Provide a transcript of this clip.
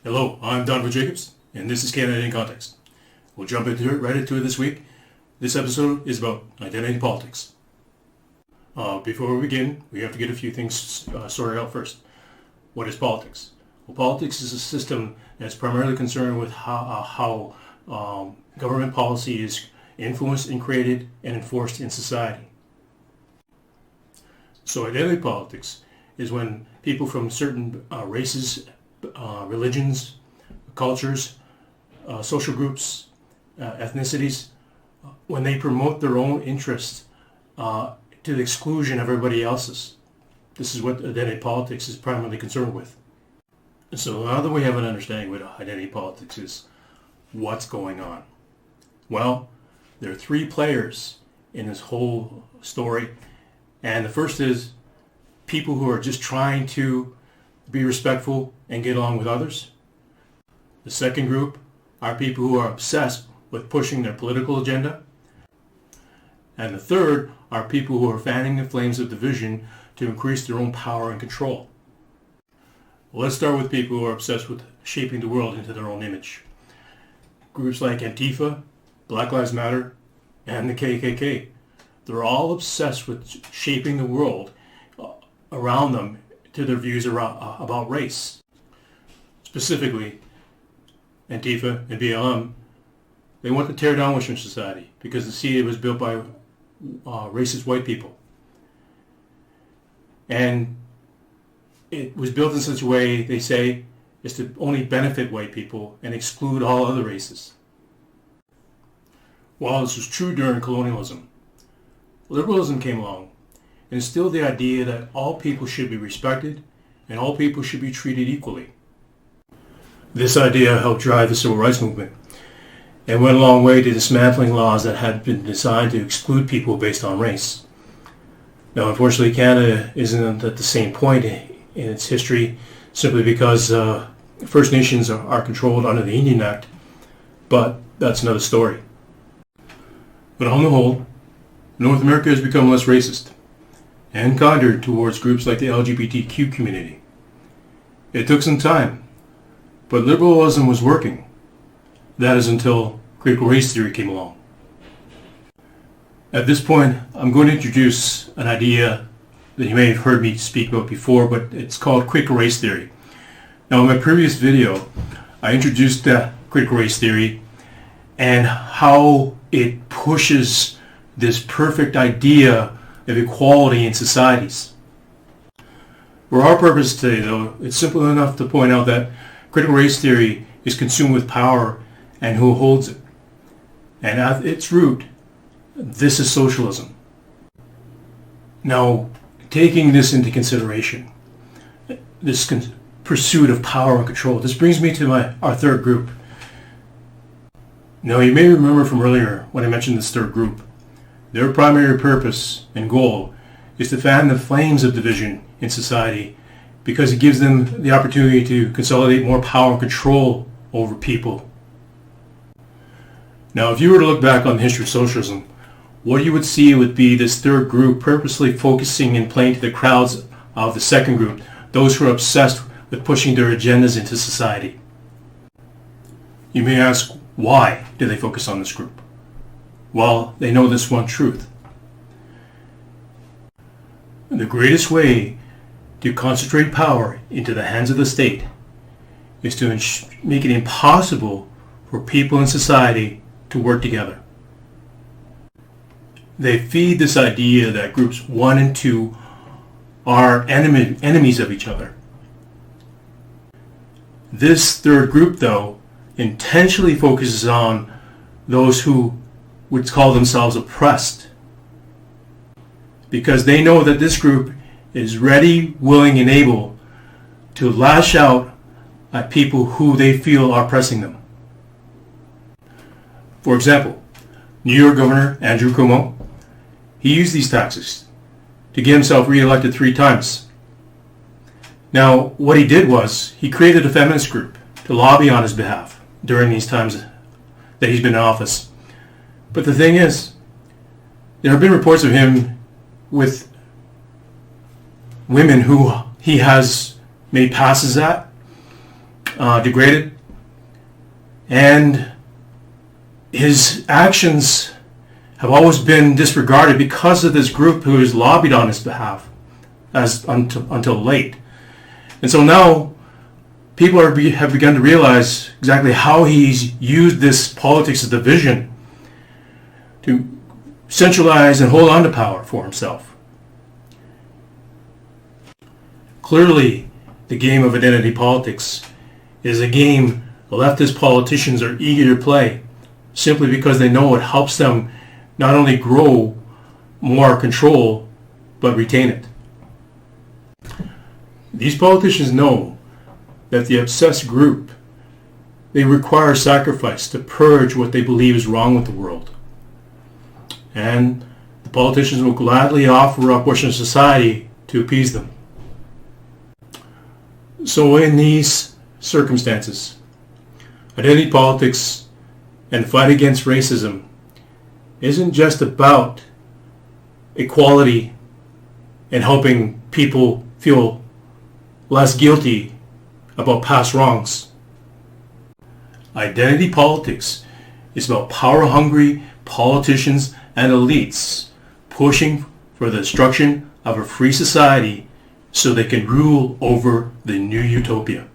Hello, I'm Donovan Jacobs, and this is Canada in Context. We'll jump right into it this week. This episode is about identity politics. Before we begin, we have to get a few things sorted out first. What is politics? Well, politics is a system that's primarily concerned with how government policy is influenced and created and enforced in society. So identity politics is when people from certain races, religions, cultures, social groups, ethnicities, when they promote their own interests to the exclusion of everybody else's. This is what identity politics is primarily concerned with. So now that we have an understanding what identity politics is, what's going on? Well, there are three players in this whole story, and the first is people who are just trying to be respectful and get along with others. The second group are people who are obsessed with pushing their political agenda. And the third are people who are fanning the flames of division to increase their own power and control. Let's start with people who are obsessed with shaping the world into their own image. Groups like Antifa, Black Lives Matter, and the KKK. They're all obsessed with shaping the world around them to their views about race. Specifically, Antifa and BLM, they want to tear down Western society because they see it was built by racist white people. And it was built in such a way, they say, is to only benefit white people and exclude all other races. While this was true during colonialism, liberalism came along and instilled the idea that all people should be respected and all people should be treated equally. This idea helped drive the civil rights movement and went a long way to dismantling laws that had been designed to exclude people based on race. Now, unfortunately, Canada isn't at the same point in its history simply because First Nations are controlled under the Indian Act, but that's another story. But on the whole, North America has become less racist and kinder towards groups like the LGBTQ community. It took some time, but liberalism was working. That is until critical race theory came along. At this point, I'm going to introduce an idea that you may have heard me speak about before, but it's called critical race theory. Now, in my previous video, I introduced critical race theory and how it pushes this perfect idea of equality in societies. For our purpose today, though, it's simple enough to point out that critical race theory is consumed with power and who holds it. And at its root, this is socialism. Now, taking this into consideration, this pursuit of power and control, this brings me to our third group. Now, you may remember from earlier when I mentioned this third group, their primary purpose and goal is to fan the flames of division in society because it gives them the opportunity to consolidate more power and control over people. Now, if you were to look back on the history of socialism, what you would see would be this third group purposely focusing and playing to the crowds of the second group, those who are obsessed with pushing their agendas into society. You may ask, why do they focus on this group? Well, they know this one truth. The greatest way to concentrate power into the hands of the state is to make it impossible for people in society to work together. They feed this idea that groups 1 and 2 are enemies of each other. This third group, though, intentionally focuses on those who would call themselves oppressed, because they know that this group is ready, willing, and able to lash out at people who they feel are oppressing them. For example, New York Governor Andrew Cuomo, he used these tactics to get himself re-elected 3 times. Now, what he did was he created a feminist group to lobby on his behalf during these times that he's been in office. But the thing is, there have been reports of him with women who he has made passes at, degraded, and his actions have always been disregarded because of this group who has lobbied on his behalf until late. And so now people have begun to realize exactly how he's used this politics of division to centralize and hold on to power for himself. Clearly, the game of identity politics is a game leftist politicians are eager to play simply because they know it helps them not only grow more control, but retain it. These politicians know that the obsessed group, they require sacrifice to purge what they believe is wrong with the world. And the politicians will gladly offer up Western society to appease them. So in these circumstances, identity politics and the fight against racism isn't just about equality and helping people feel less guilty about past wrongs. Identity politics is about power-hungry politicians and elites pushing for the destruction of a free society so they can rule over the new utopia.